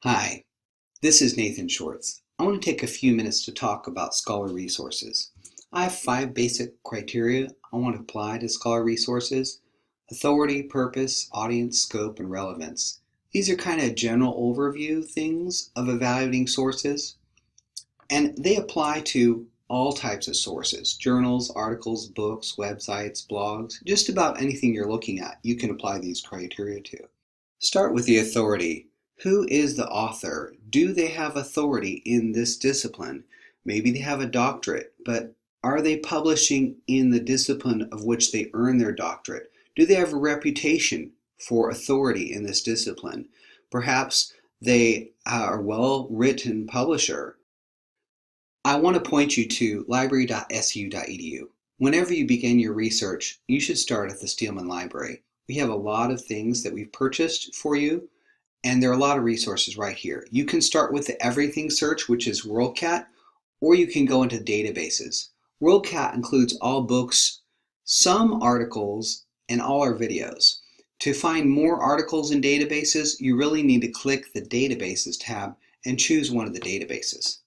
Hi, this is Nathan Schwartz. I want to take a few minutes to talk about scholar resources. I have 5 basic criteria I want to apply to scholar resources: authority, purpose, audience, scope, and relevance. These are kind of general overview things of evaluating sources, and they apply to all types of sources: journals, articles, books, websites, blogs, just about anything you're looking at, you can apply these criteria to. Start with the authority. Who is the author? Do they have authority in this discipline? Maybe they have a doctorate, but are they publishing in the discipline of which they earn their doctorate? Do they have a reputation for authority in this discipline? Perhaps they are a well-written publisher. I want to point you to library.su.edu. Whenever you begin your research, you should start at the Steelman Library. We have a lot of things that we've purchased for you, and there are a lot of resources right here. You can start with the everything search, which is WorldCat, or you can go into databases. WorldCat includes all books, some articles, and all our videos. To find more articles in databases, you really need to click the Databases tab and choose one of the databases.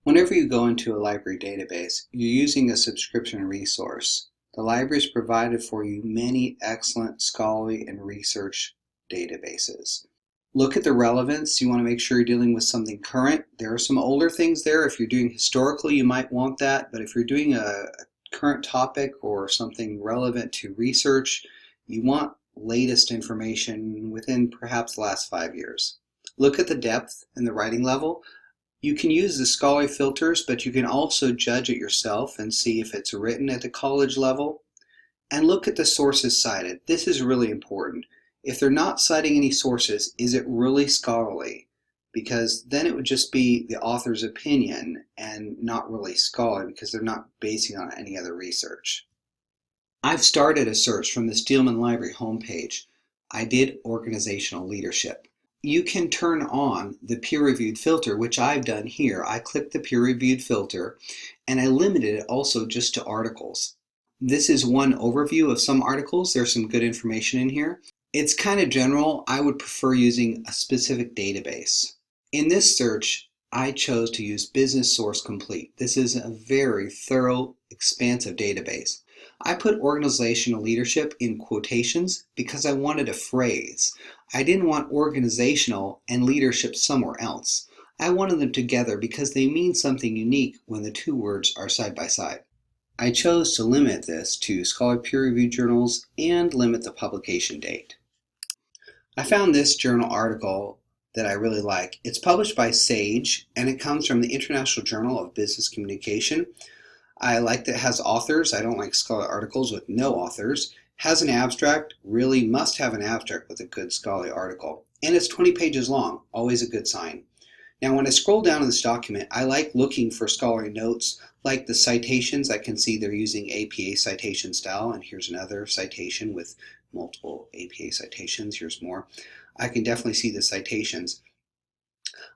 Whenever you go into a library database, you're using a subscription resource. The library has provided for you many excellent scholarly and research databases. Look at the relevance. You want to make sure you're dealing with something current. There are some older things there. If you're doing historical, you might want that, but if you're doing a current topic or something relevant to research, you want latest information within perhaps the last 5 years. Look at the depth and the writing level. You can use the scholarly filters, but you can also judge it yourself and see if it's written at the college level. And look at the sources cited. This is really important. If they're not citing any sources, is it really scholarly? Because then it would just be the author's opinion and not really scholarly, because they're not basing on any other research. I've started a search from the Steelman Library homepage. I did organizational leadership. You can turn on the peer-reviewed filter, which I've done here. I clicked the peer-reviewed filter and I limited it also just to articles. This is one overview of some articles. There's some good information in here. It's kind of general. I would prefer using a specific database. In this search, I chose to use Business Source Complete. This is a very thorough, expansive database. I put organizational leadership in quotations because I wanted a phrase. I didn't want organizational and leadership somewhere else. I wanted them together because they mean something unique when the two words are side by side. I chose to limit this to scholar peer-reviewed journals and limit the publication date. I found this journal article that I really like. It's published by Sage and it comes from the International Journal of Business Communication. I like that it has authors. I don't like scholarly articles with no authors. Has an abstract. Really must have an abstract with a good scholarly article. And it's 20 pages long. Always a good sign. Now when I scroll down in this document, I like looking for scholarly notes, like the citations. I can see they're using APA citation style, and here's another citation with multiple APA citations. Here's more. I can definitely see the citations.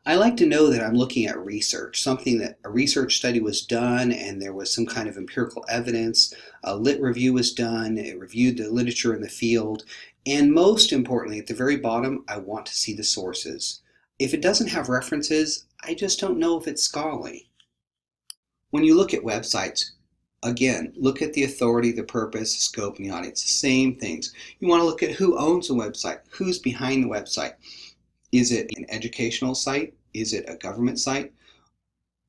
I like to know that I'm looking at research, something that a research study was done and there was some kind of empirical evidence, a lit review was done, it reviewed the literature in the field, and most importantly, at the very bottom, I want to see the sources. If it doesn't have references, I just don't know if it's scholarly. When you look at websites, again, look at the authority, the purpose, scope, and the audience. Same things. You want to look at who owns the website, who's behind the website. Is it an educational site? Is it a government site?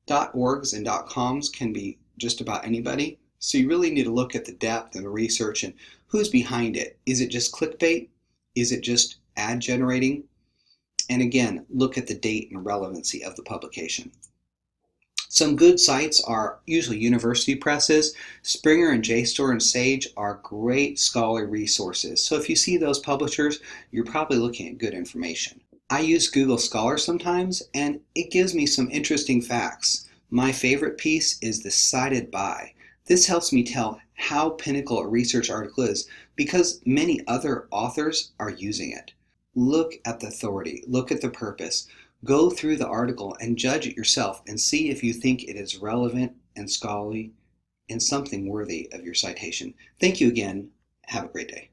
.orgs and .coms can be just about anybody. So you really need to look at the depth and the research and who's behind it. Is it just clickbait? Is it just ad generating? And again, look at the date and relevancy of the publication. Some good sites are usually university presses. Springer and JSTOR and Sage are great scholarly resources. So if you see those publishers, you're probably looking at good information. I use Google Scholar sometimes, and it gives me some interesting facts. My favorite piece is the cited by. This helps me tell how pinnacle a research article is because many other authors are using it. Look at the authority, look at the purpose, go through the article and judge it yourself and see if you think it is relevant and scholarly and something worthy of your citation. Thank you again. Have a great day.